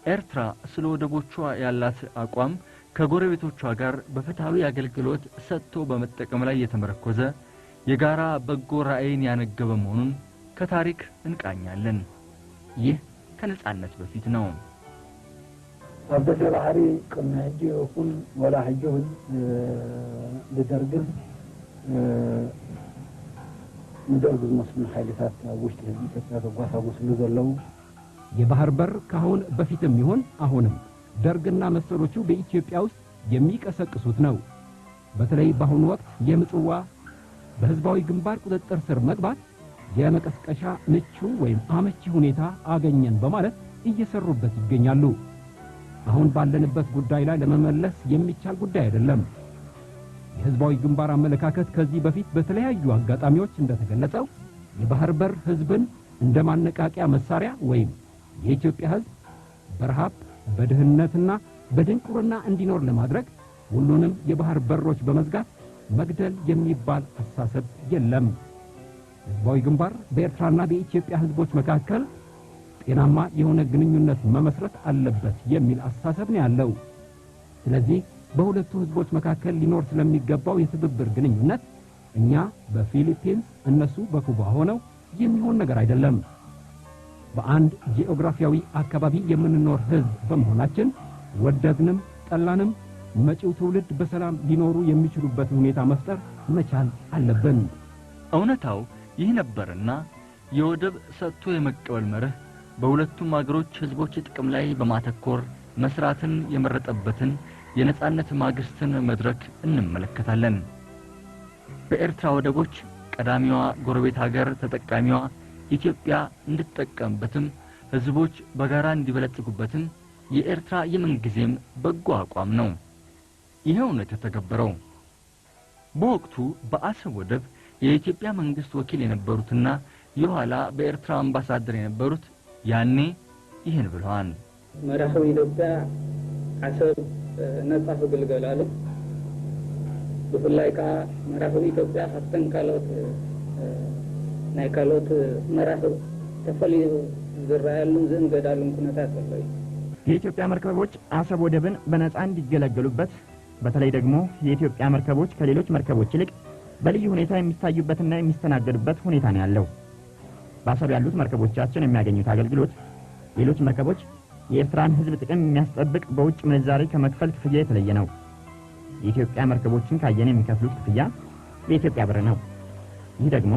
ኤርትራ ስለ ወደቦቿ ያላት አቋም ከጎረቤቶቿ ጋር በፍትሃዊ አገልግሎት ሰጥቶ በመጠቀም ላይ የተመረኮዘ የጋራ በጎ ራዕይን ያነገበ መሆኑን ከታሪክ እንቃኛለን። ይህ ከነጻነት በፊት ነው። አበደ ባህሪ ከመጂ ወኩን ወላ ሐጆን ለደርግም እንደርግ መስመር ኃይላት ውስጥ ኢትዮጵያ ተጓሳጉ ስለዘለው የባህር በር ካሁን በፊትም ይሁን አሁንም ደርግና መሰሎቹ በኢትዮጵያ ውስጥ የሚቀሰቅሱት ነው። በተለይ በአሁኑ ወቅት የምጽዋ በህዝባዊ ግንባር ቁጥጥር ስር መግባት የመቀስቀሻ ምቹ ወይም አመቺ ሁኔታ አገኘን በማለት እየሰሩበት ይገኛሉ። አሁን ባለንበት ጉዳይ ላይ ለመመለስ የሚቻል ጉዳይ አይደለም። የህዝባዊ ግንባር አመለካከት ከዚህ በፊት በተለያዩ አጋጣሚዎች እንደተገለጸው የባህር በር ህዝብን እንደማነቃቂያ መሳሪያ ወይም የኢትዮጵያ ህዝብ በረሃብ በድህነትና በድንቁርና እንዲኖር ለማድረግ ሁሉንም የባህር በሮች በመዝጋት መግደል የሚባል አስተሳሰብ የለም። ህዝባዊ ግንባር በኤርትራና በኢትዮጵያ ህዝቦች መካከል ጤናማ የሆነ ግንኙነት መመስረት አለበት የሚል አስተሳሰብ ነው ያለው። ስለዚህ በሁለቱ ህዝቦች መካከል ሊኖር ስለሚገባው የትብብር ግንኙነት እኛ በፊሊፒንስ እነሱ በኩባ ሆነው የሚሆን ነገር አይደለም። በአንድ ጂኦግራፊያዊ አካባቢ የምንኖር ህዝብ በመሆናችን ወደድንም ጠላንም መጪው ትውልድ በሰላም ሊኖሩ የሚችሉበት ሁኔታ መፍጠር መቻል አለብን። እውነታው ይህ ነበርና የወደብ ሰጥቶ የመቀበል መርህ በሁለቱም አገሮች ህዝቦች ጥቅም ላይ በማተኮር መስራትን የመረጠበትን የነጻነት ማግስትን መድረክ እንመለከታለን። በኤርትራ ወደቦች ቀዳሚዋ ጎረቤት ሀገር ተጠቃሚዋ ኢትዮጵያ እንድትጠቀምበትም ህዝቦች በጋራ እንዲበለጽጉበትም የኤርትራ የምንጊዜም በጎ አቋም ነው። ይሄው ነው የተተገበረው። በወቅቱ በአሰብ ወደብ የኢትዮጵያ መንግስት ወኪል የነበሩትና የኋላ በኤርትራ አምባሳደር የነበሩት ያኔ ይህን ብለዋል። መራኸው ኢትዮጵያ አሰብ ነጻ ግልገላሉ በፍላይካ መራኸው ኢትዮጵያ ሀብተን ካሎት ናይካሎት መራኸው ተፈልዩ ዝራያሉ ዘንገዳሉን ኩነታት አለው። የኢትዮጵያ መርከቦች አሰብ ወደብን በነጻ እንዲገለገሉበት በተለይ ደግሞ የኢትዮጵያ መርከቦች ከሌሎች መርከቦች ይልቅ በልዩ ሁኔታ የሚታዩበትና የሚስተናገዱበት ሁኔታ ነው ያለው። በአሰብ ያሉት መርከቦቻችን የሚያገኙት አገልግሎት ሌሎች መርከቦች የኤርትራን ህዝብ ጥቅም የሚያስጠብቅ በውጭ ምንዛሪ ከመክፈል ክፍያ የተለየ ነው። የኢትዮጵያ መርከቦችን ካየን የሚከፍሉት ክፍያ የኢትዮጵያ ብር ነው። ይህ ደግሞ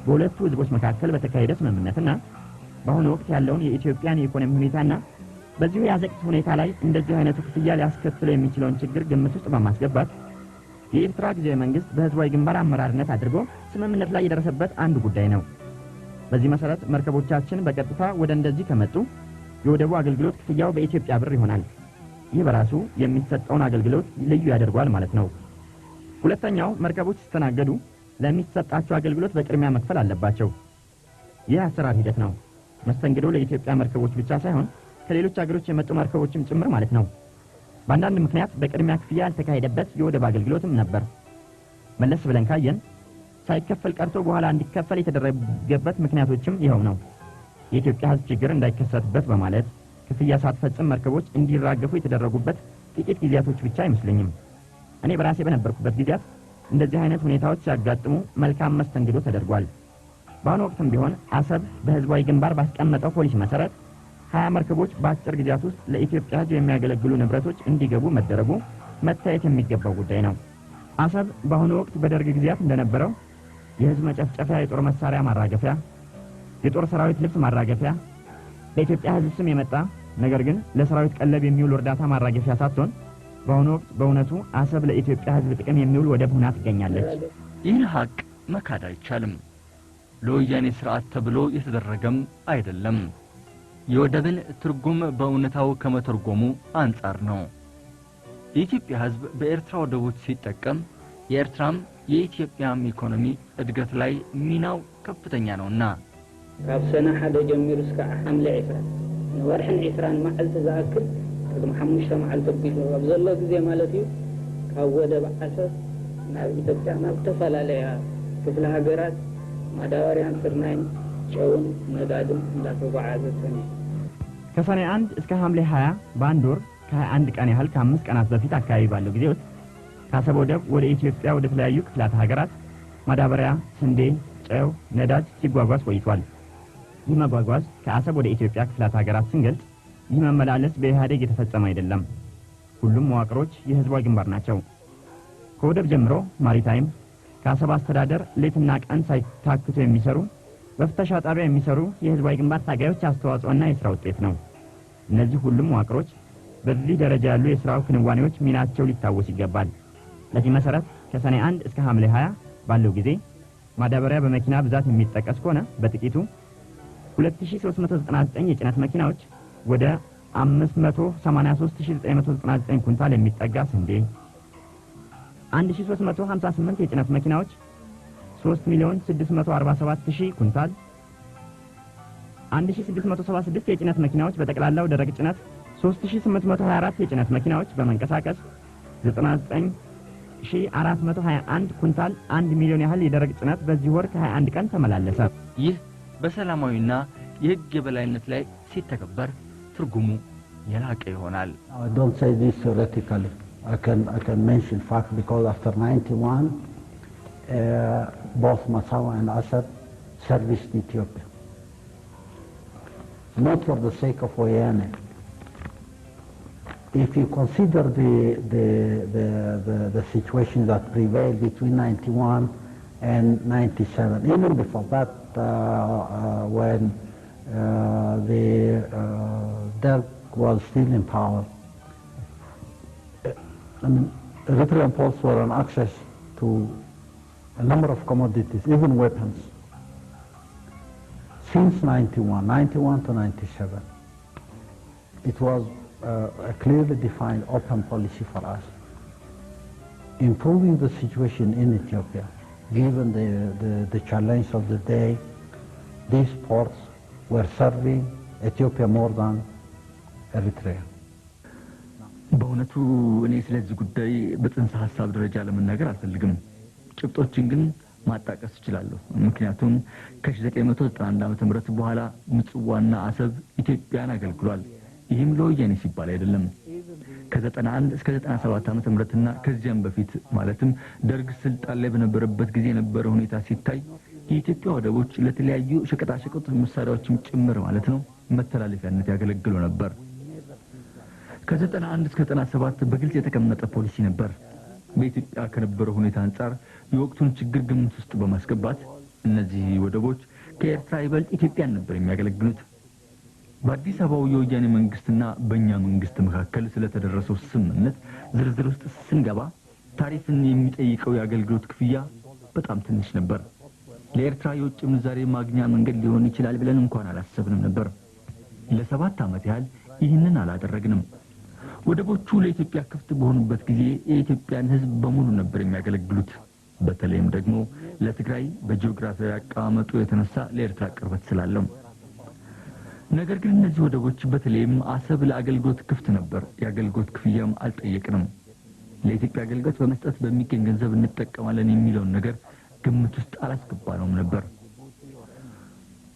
በሁለቱ ህዝቦች መካከል በተካሄደ ስምምነትና በአሁኑ ወቅት ያለውን የኢትዮጵያን የኢኮኖሚ ሁኔታና በዚሁ ያዘቅት ሁኔታ ላይ እንደዚህ አይነቱ ክፍያ ሊያስከትለው የሚችለውን ችግር ግምት ውስጥ በማስገባት የኤርትራ ጊዜያዊ መንግስት በህዝባዊ ግንባር አመራርነት አድርጎ ስምምነት ላይ የደረሰበት አንዱ ጉዳይ ነው። በዚህ መሰረት መርከቦቻችን በቀጥታ ወደ እንደዚህ ከመጡ የወደቡ አገልግሎት ክፍያው በኢትዮጵያ ብር ይሆናል። ይህ በራሱ የሚሰጠውን አገልግሎት ልዩ ያደርጋል ማለት ነው። ሁለተኛው መርከቦች ሲስተናገዱ ለሚሰጣቸው አገልግሎት በቅድሚያ መክፈል አለባቸው። ይህ አሰራር ሂደት ነው። መስተንግዶ ለኢትዮጵያ መርከቦች ብቻ ሳይሆን ከሌሎች ሀገሮች የመጡ መርከቦችም ጭምር ማለት ነው። በአንዳንድ ምክንያት በቅድሚያ ክፍያ ያልተካሄደበት የወደብ አገልግሎትም ነበር። መለስ ብለን ካየን ሳይከፈል ቀርቶ በኋላ እንዲከፈል የተደረገበት ምክንያቶችም ይኸው ነው። የኢትዮጵያ ህዝብ ችግር እንዳይከሰትበት በማለት ክፍያ ሳትፈጽም መርከቦች እንዲራገፉ የተደረጉበት ጥቂት ጊዜያቶች ብቻ አይመስለኝም። እኔ በራሴ በነበርኩበት ጊዜያት እንደዚህ አይነት ሁኔታዎች ሲያጋጥሙ መልካም መስተንግዶ ተደርጓል። በአሁኑ ወቅትም ቢሆን አሰብ በህዝባዊ ግንባር ባስቀመጠው ፖሊሲ መሰረት 20 መርከቦች በአጭር ጊዜያት ውስጥ ለኢትዮጵያ ህዝብ የሚያገለግሉ ንብረቶች እንዲገቡ መደረጉ መታየት የሚገባው ጉዳይ ነው። አሰብ በአሁኑ ወቅት በደርግ ጊዜያት እንደነበረው የህዝብ መጨፍጨፊያ የጦር መሳሪያ ማራገፊያ፣ የጦር ሰራዊት ልብስ ማራገፊያ፣ ለኢትዮጵያ ህዝብ ስም የመጣ ነገር ግን ለሰራዊት ቀለብ የሚውል እርዳታ ማራገፊያ ሳትሆን በአሁኑ ወቅት በእውነቱ አሰብ ለኢትዮጵያ ህዝብ ጥቅም የሚውል ወደብ ሆና ትገኛለች። ይህን ሀቅ መካድ አይቻልም። ለወያኔ ስርዓት ተብሎ የተደረገም አይደለም። የወደብን ትርጉም በእውነታው ከመተርጎሙ አንጻር ነው። የኢትዮጵያ ህዝብ በኤርትራ ወደቦች ሲጠቀም የኤርትራም የኢትዮጵያም ኢኮኖሚ እድገት ላይ ሚናው ከፍተኛ ነውና ካብ ሰነ ሓደ ጀሚሩ እስከ ሐምሌ 20 ወርሕን 20 መዓልት ዝኣክል ቅድሚ 5 መዓልት ቢሉ ኣብ ዘሎ ግዜ ማለት እዩ ካብ ወደብ አሰብ ናብ ኢትዮጵያ ናብ ተፈላለያ ክፍለ ሀገራት ማዳበሪያን ስርናይን ጨውን ነዳድን እንዳተጓዓዘ ከሰኔ 1 እስከ ሐምሌ 20 በአንድ ወር ከ21 ቀን ያህል ከ5 ቀናት በፊት አካባቢ ባለው ጊዜ ውስጥ ከአሰብ ወደብ ወደ ኢትዮጵያ ወደ ተለያዩ ክፍላተ ሀገራት ማዳበሪያ፣ ስንዴ፣ ጨው፣ ነዳጅ ሲጓጓዝ ቆይቷል። ይህ መጓጓዝ ከአሰብ ወደ ኢትዮጵያ ክፍላተ ሀገራት ስንገልጽ ይህ መመላለስ በኢህአዴግ የተፈጸመ አይደለም። ሁሉም መዋቅሮች የህዝባዊ ግንባር ናቸው። ከወደብ ጀምሮ ማሪታይም ከአሰብ አስተዳደር ሌትና ቀን ሳይታክቱ የሚሰሩ በፍተሻ ጣቢያ የሚሰሩ የህዝባዊ ግንባር ታጋዮች አስተዋጽኦና የሥራ ውጤት ነው። እነዚህ ሁሉም መዋቅሮች በዚህ ደረጃ ያሉ የሥራው ክንዋኔዎች ሚናቸው ሊታወስ ይገባል። ለዚህ መሰረት ከሰኔ 1 እስከ ሐምሌ 20 ባለው ጊዜ ማዳበሪያ በመኪና ብዛት የሚጠቀስ ከሆነ በጥቂቱ 2399 የጭነት መኪናዎች ወደ 583999 ኩንታል የሚጠጋ ስንዴ፣ 1358 የጭነት መኪናዎች 3,647,000 ኩንታል፣ 1676 የጭነት መኪናዎች በጠቅላላው ደረቅ ጭነት 3824 የጭነት መኪናዎች በመንቀሳቀስ 99421 ኩንታል 1 ሚሊዮን ያህል የደረቅ ጭነት በዚህ ወር ከ21 ቀን ተመላለሰ። ይህ በሰላማዊና የህግ የበላይነት ላይ ሲተከበር ትርጉሙ የላቀ ይሆናል። I don't say this theoretically. I can mention fact because after 91 both Massawa and Assad serviced Ethiopia. Not for the sake of Oyane. If you consider the situation that prevailed between 91 and 97, even before that, when Derg was still in power, I mean, Eritrean ports were on access to a number of commodities, even weapons. Since 91 to 97, it was a clearly defined open policy for us. Improving the situation in Ethiopia, given the challenge of the day, these ports were serving Ethiopia more than Eritrea. በእውነቱ እኔ ስለዚህ ጉዳይ በጽንሰ ሐሳብ ደረጃ ለመናገር አልፈልግም። ጭብጦችን ግን ማጣቀስ እችላለሁ። ምክንያቱም ከ1991 ዓመተ ምህረት በኋላ ምጽዋና አሰብ ኢትዮጵያን አገልግሏል። ይህም ለወያኔ ሲባል አይደለም። ከ91 እስከ 97 ዓመተ ምህረትና ከዚያም በፊት ማለትም ደርግ ስልጣን ላይ በነበረበት ጊዜ የነበረው ሁኔታ ሲታይ የኢትዮጵያ ወደቦች ለተለያዩ ሸቀጣሸቀጥ መሳሪያዎችም ጭምር ማለት ነው መተላለፊያነት ያገለግሉ ነበር። ከ91 እስከ 97 በግልጽ የተቀመጠ ፖሊሲ ነበር። በኢትዮጵያ ከነበረው ሁኔታ አንፃር የወቅቱን ችግር ግምት ውስጥ በማስገባት እነዚህ ወደቦች ከኤርትራ ይበልጥ ኢትዮጵያን ነበር የሚያገለግሉት። በአዲስ አበባው የወያኔ መንግስትና በእኛ መንግስት መካከል ስለተደረሰው ስምምነት ዝርዝር ውስጥ ስንገባ ታሪፍን የሚጠይቀው የአገልግሎት ክፍያ በጣም ትንሽ ነበር። ለኤርትራ የውጭ ምንዛሬ ማግኛ መንገድ ሊሆን ይችላል ብለን እንኳን አላሰብንም ነበር። ለ7 ዓመት ያህል ይህንን አላደረግንም። ወደቦቹ ለኢትዮጵያ ክፍት በሆኑበት ጊዜ የኢትዮጵያን ሕዝብ በሙሉ ነበር የሚያገለግሉት። በተለይም ደግሞ ለትግራይ በጂኦግራፊያዊ አቀማመጡ የተነሳ ለኤርትራ ቅርበት ስላለው። ነገር ግን እነዚህ ወደቦች በተለይም አሰብ ለአገልግሎት ክፍት ነበር። የአገልግሎት ክፍያም አልጠየቅንም። ለኢትዮጵያ አገልግሎት በመስጠት በሚገኝ ገንዘብ እንጠቀማለን የሚለውን ነገር ግምት ውስጥ አላስገባነውም ነበር።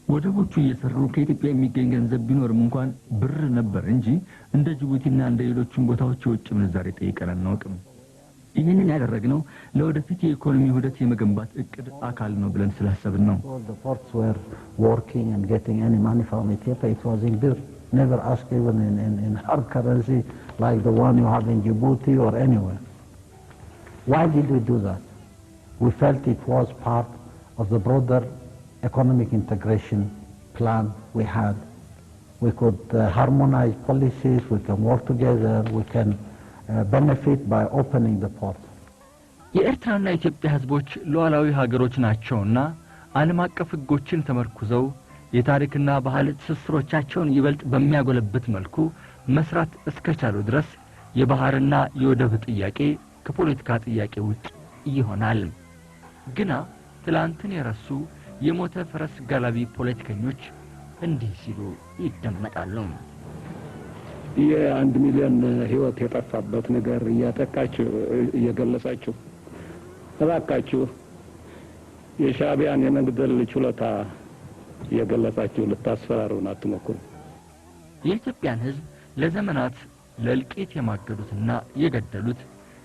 ወደቦቹ እየሰሩ ከኢትዮጵያ የሚገኝ ገንዘብ ቢኖርም እንኳን ብር ነበር እንጂ እንደ ጅቡቲና እንደ ሌሎችም ቦታዎች የውጭ ምንዛሬ ጠይቀን አናውቅም። ይህንን ያደረግነው ለወደፊት የኢኮኖሚ ውህደት የመገንባት እቅድ አካል ነው ብለን ስላሰብን ነው። The ports were working and getting any money from Ethiopia. It was in birr, never asked even in hard currency like the one you have in Djibouti or anywhere. Why did we do that? We felt it was part of the broader economic integration plan we had. We could harmonize policies, we can work together, we can benefit by opening the port. የኤርትራና የኢትዮጵያ ህዝቦች ሉዓላዊ ሀገሮች ናቸውና ዓለም አቀፍ ህጎችን ተመርኩዘው የታሪክና ባህል ትስስሮቻቸውን ይበልጥ በሚያጎለብት መልኩ መስራት እስከቻሉ ድረስ የባህርና የወደብ ጥያቄ ከፖለቲካ ጥያቄ ውጭ ይሆናል። ግና ትላንትን የረሱ የሞተ ፈረስ ጋላቢ ፖለቲከኞች እንዲህ ሲሉ ይደመጣሉ። የ1 ሚሊዮን ህይወት የጠፋበት ነገር እያጠቃችሁ እየገለጻችሁ እባካችሁ የሻዕቢያን የመግደል ችሎታ እየገለጻችሁ ልታስፈራሩን አትሞክሩ። የኢትዮጵያን ሕዝብ ለዘመናት ለልቂት የማገዱትና የገደሉት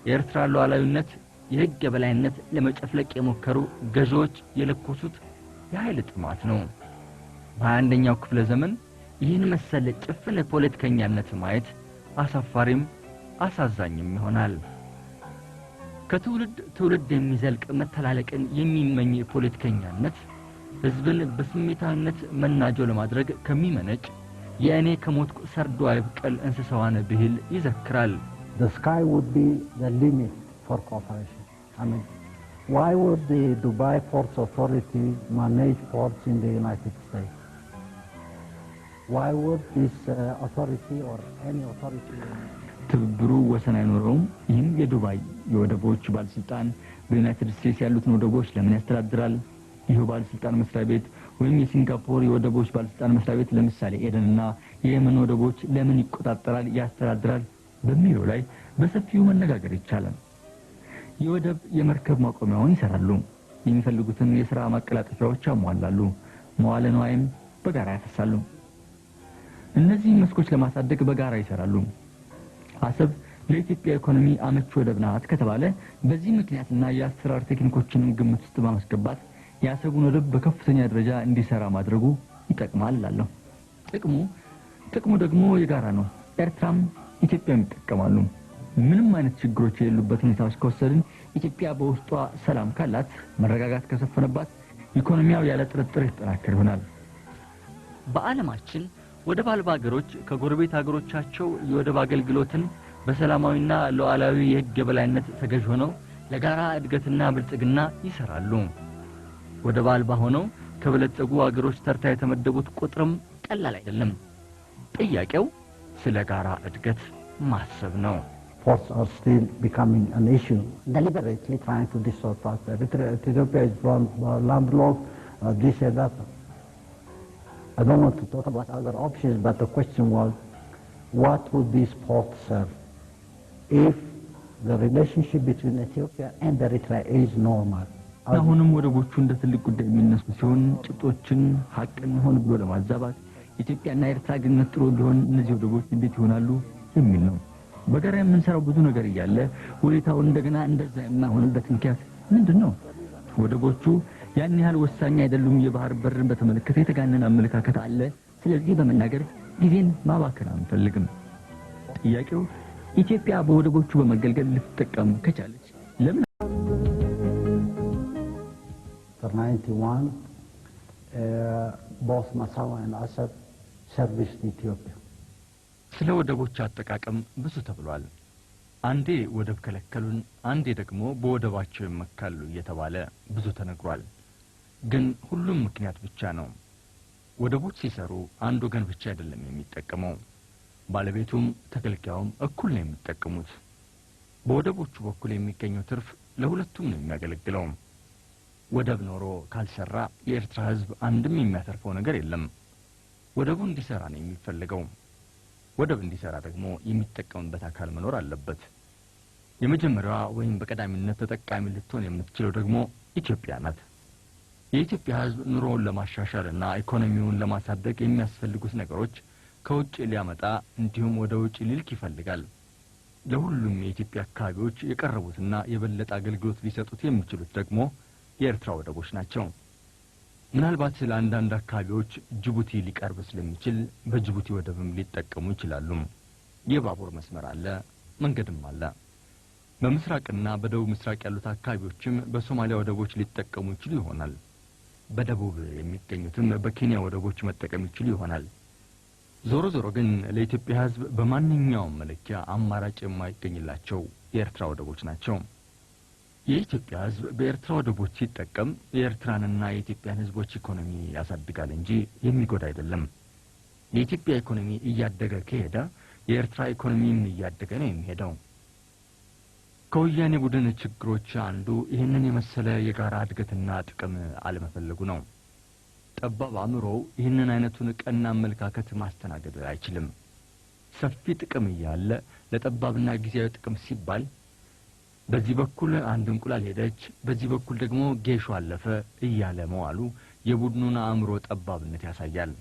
የኤርትራ ሉዓላዊነት የሕግ የበላይነት ለመጨፍለቅ የሞከሩ ገዢዎች የለኮሱት የኃይል ጥማት ነው። በ21ኛው ክፍለ ዘመን ይህን መሰለ ጭፍን ፖለቲከኛነት ማየት አሳፋሪም አሳዛኝም ይሆናል። ከትውልድ ትውልድ የሚዘልቅ መተላለቅን የሚመኝ ፖለቲከኛነት ሕዝብን በስሜታዊነት መናጆ ለማድረግ ከሚመነጭ የእኔ ከሞትኩ ሰርዶ አይብቀል እንስሳዋን ብሂል ይዘክራል። The sky would be the limit for cooperation. I mean, why would the Dubai Ports Authority manage ports in the United States? Why would this authority or any authority... ትብብሩ ወሰን አይኖረውም። ይህም የዱባይ የወደቦች ባለስልጣን በዩናይትድ ስቴትስ ያሉትን ወደቦች ለምን ያስተዳድራል? ይህ ባለስልጣን መስሪያ ቤት ወይም የሲንጋፖር የወደቦች ባለስልጣን መስሪያ ቤት ለምሳሌ ኤደንና የየመን ወደቦች ለምን ይቆጣጠራል፣ ያስተዳድራል በሚለው ላይ በሰፊው መነጋገር ይቻላል። የወደብ የመርከብ ማቆሚያውን ይሰራሉ። የሚፈልጉትን የሥራ ማቀላጠፊያዎች ያሟላሉ። መዋለ ንዋይም በጋራ ያፈሳሉ። እነዚህ መስኮች ለማሳደግ በጋራ ይሰራሉ። አሰብ ለኢትዮጵያ ኢኮኖሚ አመቺ ወደብ ናት ከተባለ በዚህ ምክንያትና የአሰራር ቴክኒኮችንም ግምት ውስጥ በማስገባት የአሰቡን ወደብ በከፍተኛ ደረጃ እንዲሰራ ማድረጉ ይጠቅማል እላለሁ። ጥቅሙ ደግሞ የጋራ ነው። ኤርትራም ኢትዮጵያም ይጠቀማሉ። ምንም አይነት ችግሮች የሌሉበት ሁኔታዎች ከወሰድን ኢትዮጵያ በውስጧ ሰላም ካላት፣ መረጋጋት ከሰፈነባት ኢኮኖሚያው ያለ ጥርጥር ይጠናከር ይሆናል። በዓለማችን ወደብ አልባ ሀገሮች ከጎረቤት ሀገሮቻቸው የወደብ አገልግሎትን በሰላማዊና ሉዓላዊ የሕግ የበላይነት ተገዥ ሆነው ለጋራ እድገትና ብልጽግና ይሰራሉ። ወደብ አልባ ሆነው ከበለጸጉ ሀገሮች ተርታ የተመደቡት ቁጥርም ቀላል አይደለም። ጥያቄው ስለ ጋራ እድገት ማሰብ ነው። Ports are still becoming an issue, deliberately trying to distort us. Ethiopia is landlocked, this and that. I don't want to talk about other options, but the question was, what would these ports serve if the relationship between Ethiopia and Eritrea is normal? አሁንም ወደቦቹ እንደ ትልቅ ጉዳይ የሚነሱ ሲሆን ጭጦችን ሀቅን ሆን ብሎ ለማዛባት ኢትዮጵያና ኤርትራ ግንኙነት ጥሩ ቢሆን እነዚህ ወደቦች እንዴት ይሆናሉ የሚል ነው። በጋራ የምንሰራው ብዙ ነገር እያለ ሁኔታው እንደገና እንደዛ የማይሆንበት ምክንያት ምንድነው? ወደቦቹ ያን ያህል ወሳኝ አይደሉም። የባህር በርን በተመለከተ የተጋነነ አመለካከት አለ። ስለዚህ በመናገር ጊዜን ማባከን አንፈልግም። ጥያቄው ኢትዮጵያ በወደቦቹ በመገልገል ልትጠቀም ከቻለች ለምን? For 91, both Massawa and Assab serviced Ethiopia. ስለ ወደቦች አጠቃቀም ብዙ ተብሏል። አንዴ ወደብ ከለከሉን፣ አንዴ ደግሞ በወደባቸው ይመካሉ እየተባለ ብዙ ተነግሯል። ግን ሁሉም ምክንያት ብቻ ነው። ወደቦች ሲሰሩ አንድ ወገን ብቻ አይደለም የሚጠቀመው፣ ባለቤቱም ተከልካዩም እኩል ነው የሚጠቀሙት። በወደቦቹ በኩል የሚገኘው ትርፍ ለሁለቱም ነው የሚያገለግለው። ወደብ ኖሮ ካልሰራ የኤርትራ ሕዝብ አንድም የሚያተርፈው ነገር የለም። ወደቡ እንዲሰራ ነው የሚፈልገው። ወደብ እንዲሰራ ደግሞ የሚጠቀምበት አካል መኖር አለበት። የመጀመሪያዋ ወይም በቀዳሚነት ተጠቃሚ ልትሆን የምትችለው ደግሞ ኢትዮጵያ ናት። የኢትዮጵያ ሕዝብ ኑሮውን ለማሻሻልና ኢኮኖሚውን ለማሳደግ የሚያስፈልጉት ነገሮች ከውጭ ሊያመጣ እንዲሁም ወደ ውጭ ሊልክ ይፈልጋል። ለሁሉም የኢትዮጵያ አካባቢዎች የቀረቡትና የበለጠ አገልግሎት ሊሰጡት የሚችሉት ደግሞ የኤርትራ ወደቦች ናቸው። ምናልባት ለአንዳንድ አካባቢዎች ጅቡቲ ሊቀርብ ስለሚችል በጅቡቲ ወደብም ሊጠቀሙ ይችላሉ። የባቡር መስመር አለ፣ መንገድም አለ። በምስራቅና በደቡብ ምስራቅ ያሉት አካባቢዎችም በሶማሊያ ወደቦች ሊጠቀሙ ይችሉ ይሆናል። በደቡብ የሚገኙትም በኬንያ ወደቦች መጠቀም ይችሉ ይሆናል። ዞሮ ዞሮ ግን ለኢትዮጵያ ሕዝብ በማንኛውም መለኪያ አማራጭ የማይገኝላቸው የኤርትራ ወደቦች ናቸው። የኢትዮጵያ ሕዝብ በኤርትራ ወደቦች ሲጠቀም የኤርትራንና የኢትዮጵያን ሕዝቦች ኢኮኖሚ ያሳድጋል እንጂ የሚጎዳ አይደለም። የኢትዮጵያ ኢኮኖሚ እያደገ ከሄደ የኤርትራ ኢኮኖሚም እያደገ ነው የሚሄደው። ከወያኔ ቡድን ችግሮች አንዱ ይህንን የመሰለ የጋራ እድገትና ጥቅም አለመፈለጉ ነው። ጠባብ አእምሮው ይህንን አይነቱን ቀና አመለካከት ማስተናገድ አይችልም። ሰፊ ጥቅም እያለ ለጠባብና ጊዜያዊ ጥቅም ሲባል በዚህ በኩል አንድ እንቁላል ሄደች፣ በዚህ በኩል ደግሞ ጌሾ አለፈ እያለ መዋሉ የቡድኑን አእምሮ ጠባብነት ያሳያል።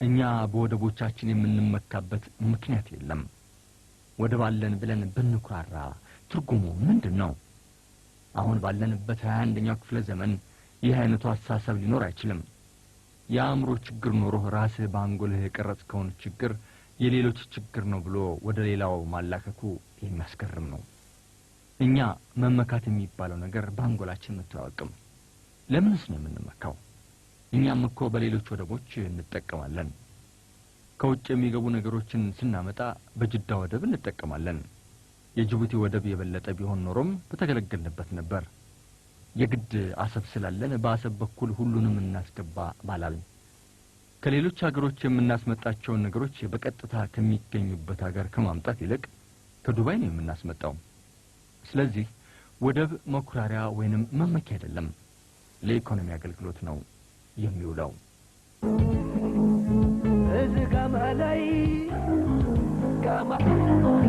እኛ በወደቦቻችን የምንመካበት ምክንያት የለም። ወደብ አለን ብለን ብንኩራራ ትርጉሙ ምንድነው? አሁን ባለንበት 21ኛው ክፍለ ዘመን ይህ አይነቱ አስተሳሰብ ሊኖር አይችልም። የአእምሮ ችግር ኖሮ ራስህ በአንጎልህ የቀረጽከውን ችግር የሌሎች ችግር ነው ብሎ ወደ ሌላው ማላከኩ የሚያስገርም ነው። እኛ መመካት የሚባለው ነገር በአንጎላችን መተዋወቅም። ለምንስ ነው የምንመካው? እኛም እኮ በሌሎች ወደቦች እንጠቀማለን። ከውጭ የሚገቡ ነገሮችን ስናመጣ በጅዳ ወደብ እንጠቀማለን። የጅቡቲ ወደብ የበለጠ ቢሆን ኖሮም በተገለገልንበት ነበር። የግድ አሰብ ስላለን በአሰብ በኩል ሁሉንም እናስገባ ባላል። ከሌሎች ሀገሮች የምናስመጣቸውን ነገሮች በቀጥታ ከሚገኙበት ሀገር ከማምጣት ይልቅ ከዱባይ ነው የምናስመጣው። ስለዚህ ወደብ መኩራሪያ ወይንም መመኪያ አይደለም፣ ለኢኮኖሚ አገልግሎት ነው የሚውለው። እዚህ ጋር ላይ